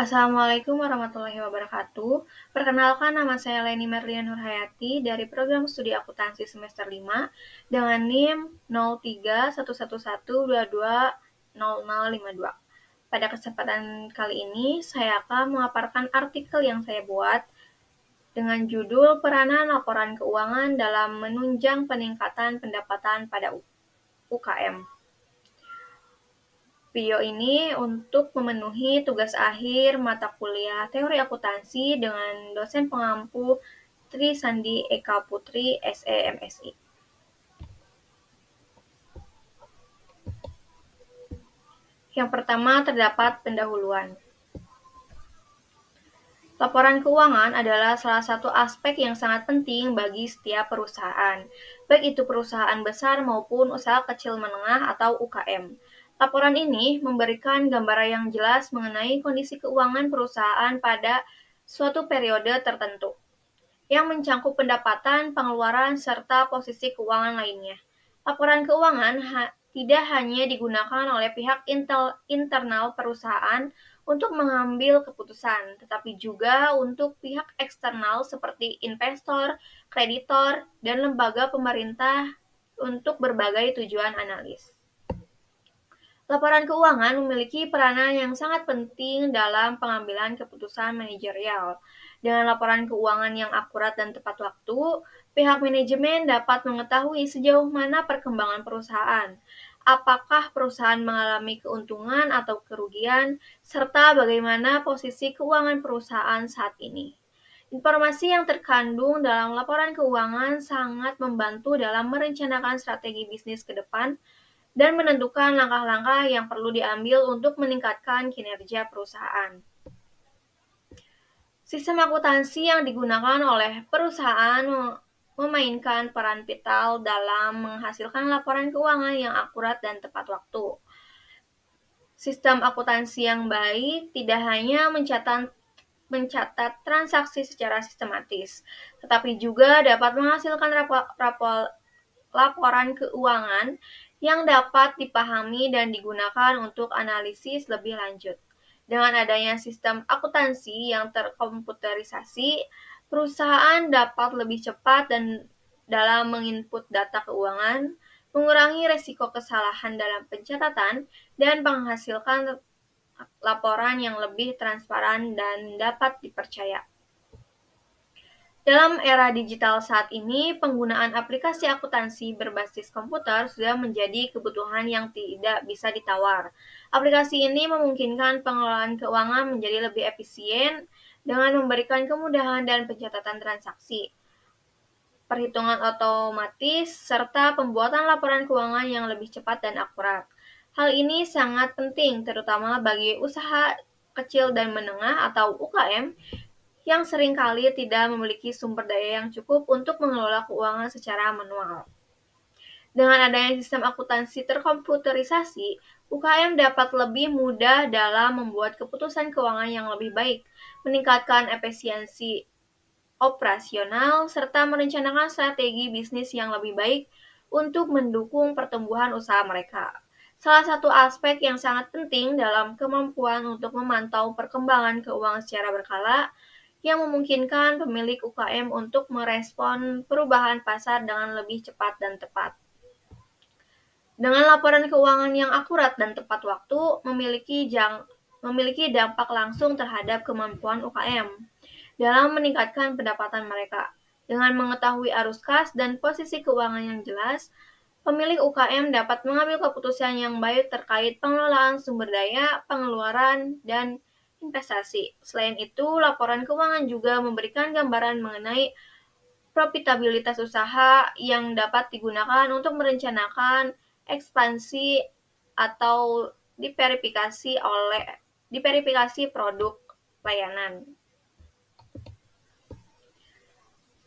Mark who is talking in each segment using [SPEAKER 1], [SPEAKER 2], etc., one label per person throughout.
[SPEAKER 1] Assalamualaikum warahmatullahi wabarakatuh. Perkenalkan, nama saya Leni Merlian Nurhayati dari program studi akuntansi semester 5 dengan NIM 031112200052. Pada kesempatan kali ini, saya akan memaparkan artikel yang saya buat dengan judul Peranan Laporan Keuangan dalam Menunjang Peningkatan Pendapatan pada UKM. Video ini untuk memenuhi tugas akhir mata kuliah Teori Akuntansi dengan dosen pengampu Tri Sandi Eka Putri, SE MSI. Yang pertama terdapat pendahuluan. Laporan keuangan adalah salah satu aspek yang sangat penting bagi setiap perusahaan, baik itu perusahaan besar maupun usaha kecil menengah atau UKM. Laporan ini memberikan gambaran yang jelas mengenai kondisi keuangan perusahaan pada suatu periode tertentu, yang mencangkup pendapatan, pengeluaran, serta posisi keuangan lainnya. Laporan keuangan tidak hanya digunakan oleh pihak internal perusahaan untuk mengambil keputusan, tetapi juga untuk pihak eksternal seperti investor, kreditor, dan lembaga pemerintah untuk berbagai tujuan analis. Laporan keuangan memiliki peranan yang sangat penting dalam pengambilan keputusan manajerial. Dengan laporan keuangan yang akurat dan tepat waktu, pihak manajemen dapat mengetahui sejauh mana perkembangan perusahaan, apakah perusahaan mengalami keuntungan atau kerugian, serta bagaimana posisi keuangan perusahaan saat ini. Informasi yang terkandung dalam laporan keuangan sangat membantu dalam merencanakan strategi bisnis ke depan dan menentukan langkah-langkah yang perlu diambil untuk meningkatkan kinerja perusahaan. Sistem akuntansi yang digunakan oleh perusahaan memainkan peran vital dalam menghasilkan laporan keuangan yang akurat dan tepat waktu. Sistem akuntansi yang baik tidak hanya mencatat transaksi secara sistematis, tetapi juga dapat menghasilkan laporan keuangan yang dapat dipahami dan digunakan untuk analisis lebih lanjut. Dengan adanya sistem akuntansi yang terkomputerisasi, perusahaan dapat lebih cepat dan dalam menginput data keuangan, mengurangi risiko kesalahan dalam pencatatan, dan menghasilkan laporan yang lebih transparan dan dapat dipercaya. Dalam era digital saat ini, penggunaan aplikasi akuntansi berbasis komputer sudah menjadi kebutuhan yang tidak bisa ditawar. Aplikasi ini memungkinkan pengelolaan keuangan menjadi lebih efisien dengan memberikan kemudahan dan pencatatan transaksi, perhitungan otomatis, serta pembuatan laporan keuangan yang lebih cepat dan akurat. Hal ini sangat penting terutama bagi usaha kecil dan menengah atau UKM yang seringkali tidak memiliki sumber daya yang cukup untuk mengelola keuangan secara manual. Dengan adanya sistem akuntansi terkomputerisasi, UKM dapat lebih mudah dalam membuat keputusan keuangan yang lebih baik, meningkatkan efisiensi operasional, serta merencanakan strategi bisnis yang lebih baik untuk mendukung pertumbuhan usaha mereka. Salah satu aspek yang sangat penting dalam kemampuan untuk memantau perkembangan keuangan secara berkala yang memungkinkan pemilik UKM untuk merespon perubahan pasar dengan lebih cepat dan tepat. Dengan laporan keuangan yang akurat dan tepat waktu, memiliki dampak langsung terhadap kemampuan UKM dalam meningkatkan pendapatan mereka. Dengan mengetahui arus kas dan posisi keuangan yang jelas, pemilik UKM dapat mengambil keputusan yang baik terkait pengelolaan sumber daya, pengeluaran, dan investasi. Selain itu, laporan keuangan juga memberikan gambaran mengenai profitabilitas usaha yang dapat digunakan untuk merencanakan ekspansi atau diverifikasi produk layanan.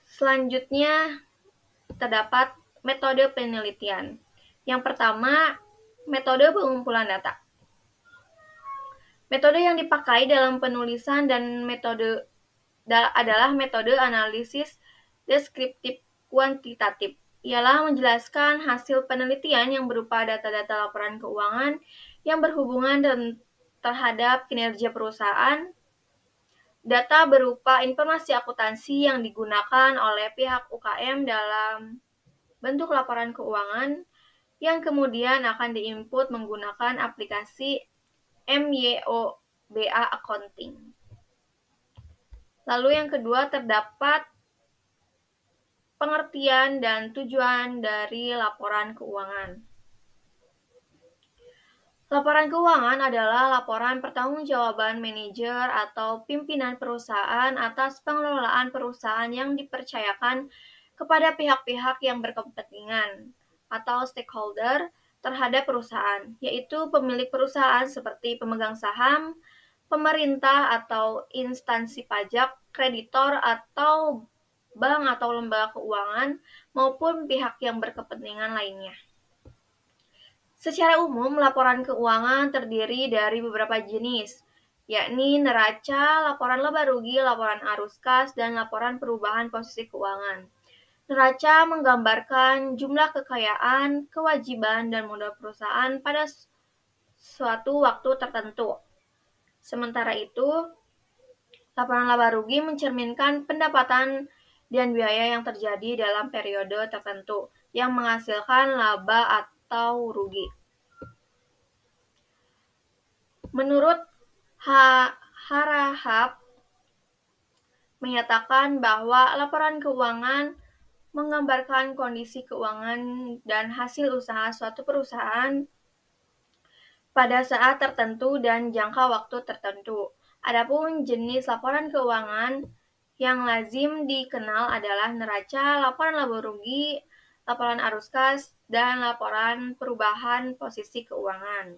[SPEAKER 1] Selanjutnya terdapat metode penelitian. Yang pertama, metode pengumpulan data. Metode yang dipakai dalam penulisan dan adalah metode analisis deskriptif kuantitatif. Ialah menjelaskan hasil penelitian yang berupa data-data laporan keuangan yang berhubungan terhadap kinerja perusahaan Data berupa informasi akuntansi yang digunakan oleh pihak UKM dalam bentuk laporan keuangan yang kemudian akan diinput menggunakan aplikasi MYOBA Accounting. Lalu yang kedua, terdapat pengertian dan tujuan dari laporan keuangan. Laporan keuangan adalah laporan pertanggungjawaban manajer atau pimpinan perusahaan atas pengelolaan perusahaan yang dipercayakan kepada pihak-pihak yang berkepentingan atau stakeholder terhadap perusahaan, yaitu pemilik perusahaan seperti pemegang saham, pemerintah atau instansi pajak, kreditor atau bank atau lembaga keuangan, maupun pihak yang berkepentingan lainnya. Secara umum, laporan keuangan terdiri dari beberapa jenis, yakni neraca, laporan laba rugi, laporan arus kas, dan laporan perubahan posisi keuangan. Neraca menggambarkan jumlah kekayaan, kewajiban, dan modal perusahaan pada suatu waktu tertentu. Sementara itu, laporan laba rugi mencerminkan pendapatan dan biaya yang terjadi dalam periode tertentu yang menghasilkan laba atau rugi. Menurut Harahap menyatakan bahwa laporan keuangan menggambarkan kondisi keuangan dan hasil usaha suatu perusahaan pada saat tertentu dan jangka waktu tertentu. Adapun jenis laporan keuangan yang lazim dikenal adalah neraca, laporan laba rugi, laporan arus kas, dan laporan perubahan posisi keuangan.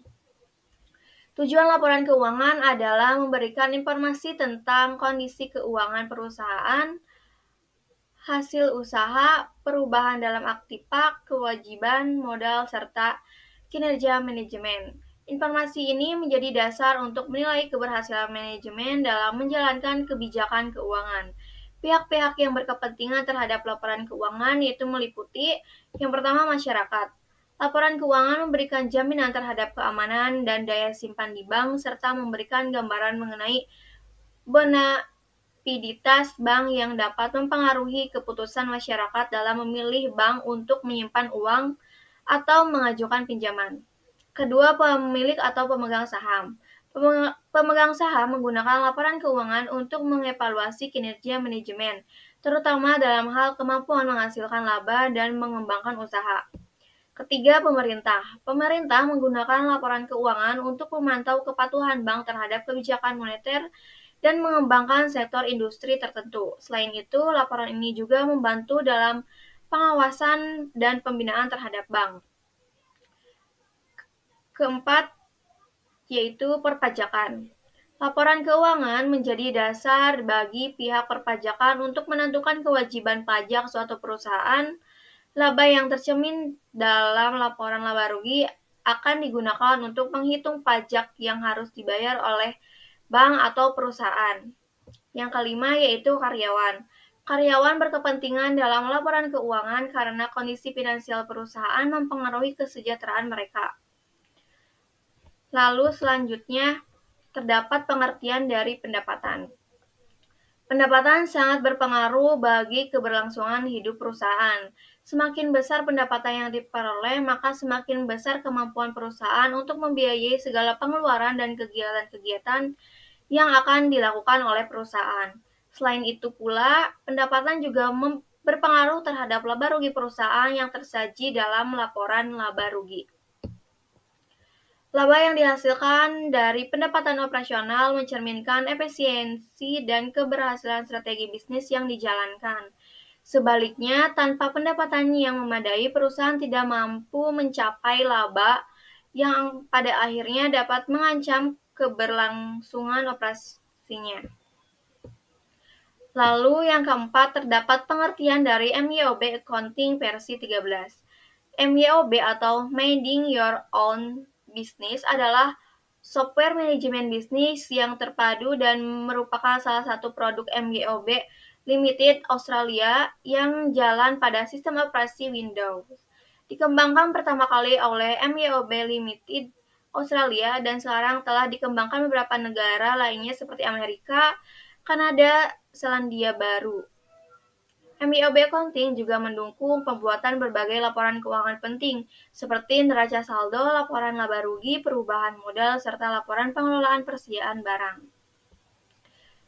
[SPEAKER 1] Tujuan laporan keuangan adalah memberikan informasi tentang kondisi keuangan perusahaan, hasil usaha, perubahan dalam aktiva, kewajiban, modal, serta kinerja manajemen. Informasi ini menjadi dasar untuk menilai keberhasilan manajemen dalam menjalankan kebijakan keuangan. Pihak-pihak yang berkepentingan terhadap laporan keuangan yaitu meliputi yang pertama masyarakat. Laporan keuangan memberikan jaminan terhadap keamanan dan daya simpan di bank serta memberikan gambaran mengenai bonapiditas bank yang dapat mempengaruhi keputusan masyarakat dalam memilih bank untuk menyimpan uang atau mengajukan pinjaman. Kedua, pemilik atau pemegang saham. Pemegang saham menggunakan laporan keuangan untuk mengevaluasi kinerja manajemen, terutama dalam hal kemampuan menghasilkan laba dan mengembangkan usaha. Ketiga, pemerintah. Pemerintah menggunakan laporan keuangan untuk memantau kepatuhan bank terhadap kebijakan moneter dan mengembangkan sektor industri tertentu. Selain itu, laporan ini juga membantu dalam pengawasan dan pembinaan terhadap bank. Keempat, yaitu perpajakan. Laporan keuangan menjadi dasar bagi pihak perpajakan untuk menentukan kewajiban pajak suatu perusahaan. Laba yang tercermin dalam laporan laba rugi akan digunakan untuk menghitung pajak yang harus dibayar oleh bank atau perusahaan. Yang kelima yaitu karyawan. Karyawan berkepentingan dalam laporan keuangan karena kondisi finansial perusahaan mempengaruhi kesejahteraan mereka. Lalu selanjutnya terdapat pengertian dari pendapatan. Pendapatan sangat berpengaruh bagi keberlangsungan hidup perusahaan. Semakin besar pendapatan yang diperoleh, maka semakin besar kemampuan perusahaan untuk membiayai segala pengeluaran dan kegiatan-kegiatan yang akan dilakukan oleh perusahaan. Selain itu pula, pendapatan juga berpengaruh terhadap laba rugi perusahaan yang tersaji dalam laporan laba rugi. Laba yang dihasilkan dari pendapatan operasional mencerminkan efisiensi dan keberhasilan strategi bisnis yang dijalankan. Sebaliknya, tanpa pendapatan yang memadai, perusahaan tidak mampu mencapai laba yang pada akhirnya dapat mengancam keberlangsungan operasinya. Lalu yang keempat, terdapat pengertian dari MYOB Accounting versi 13. MYOB atau Managing Your Own Business adalah software manajemen bisnis yang terpadu dan merupakan salah satu produk MYOB Limited Australia yang jalan pada sistem operasi Windows. Dikembangkan pertama kali oleh MYOB Limited Australia dan sekarang telah dikembangkan beberapa negara lainnya seperti Amerika, Kanada Selandia Baru. MIOB Accounting juga mendukung pembuatan berbagai laporan keuangan penting, seperti neraca saldo, laporan laba rugi, perubahan modal, serta laporan pengelolaan persediaan barang.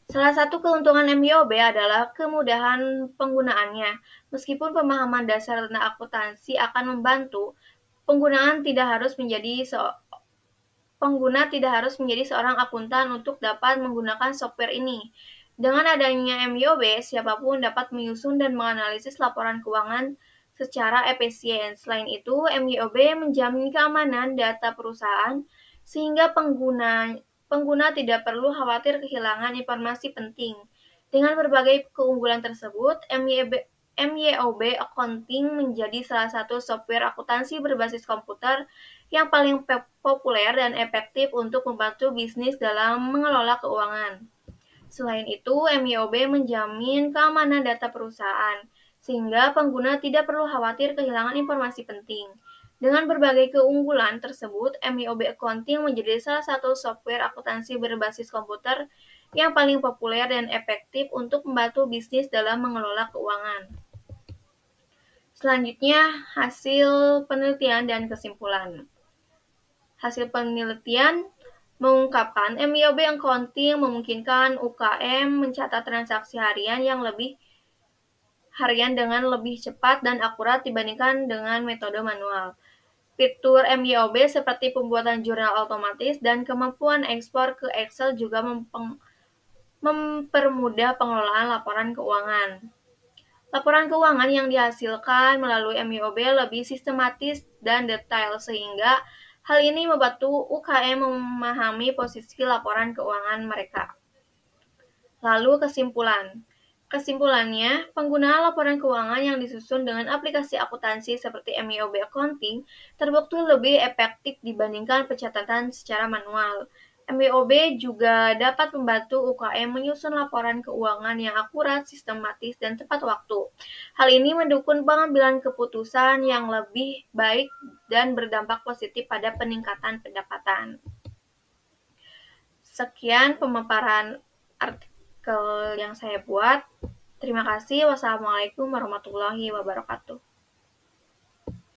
[SPEAKER 1] Salah satu keuntungan MIOB adalah kemudahan penggunaannya. Meskipun pemahaman dasar tentang akuntansi akan membantu, pengguna tidak harus menjadi seorang akuntan untuk dapat menggunakan software ini. Dengan adanya MIOB, siapapun dapat menyusun dan menganalisis laporan keuangan secara efisien. Selain itu, MIOB menjamin keamanan data perusahaan sehingga pengguna tidak perlu khawatir kehilangan informasi penting. Dengan berbagai keunggulan tersebut, MYOB Accounting menjadi salah satu software akuntansi berbasis komputer yang paling populer dan efektif untuk membantu bisnis dalam mengelola keuangan. Selain itu, MYOB menjamin keamanan data perusahaan, sehingga pengguna tidak perlu khawatir kehilangan informasi penting. Dengan berbagai keunggulan tersebut, MYOB Accounting menjadi salah satu software akuntansi berbasis komputer yang paling populer dan efektif untuk membantu bisnis dalam mengelola keuangan. Selanjutnya, hasil penelitian dan kesimpulan. Hasil penelitian mengungkapkan MIOB Accounting memungkinkan UKM mencatat transaksi harian dengan lebih cepat dan akurat dibandingkan dengan metode manual. Fitur MIOB seperti pembuatan jurnal otomatis dan kemampuan ekspor ke Excel juga mempermudah pengelolaan laporan keuangan. Laporan keuangan yang dihasilkan melalui MIOB lebih sistematis dan detail, sehingga hal ini membantu UKM memahami posisi laporan keuangan mereka. Lalu kesimpulan. Kesimpulannya, penggunaan laporan keuangan yang disusun dengan aplikasi akuntansi seperti MIOB Accounting terbukti lebih efektif dibandingkan pencatatan secara manual. MIOB juga dapat membantu UKM menyusun laporan keuangan yang akurat, sistematis, dan tepat waktu. Hal ini mendukung pengambilan keputusan yang lebih baik dan berdampak positif pada peningkatan pendapatan. Sekian pemaparan artikel yang saya buat. Terima kasih. Wassalamualaikum warahmatullahi wabarakatuh.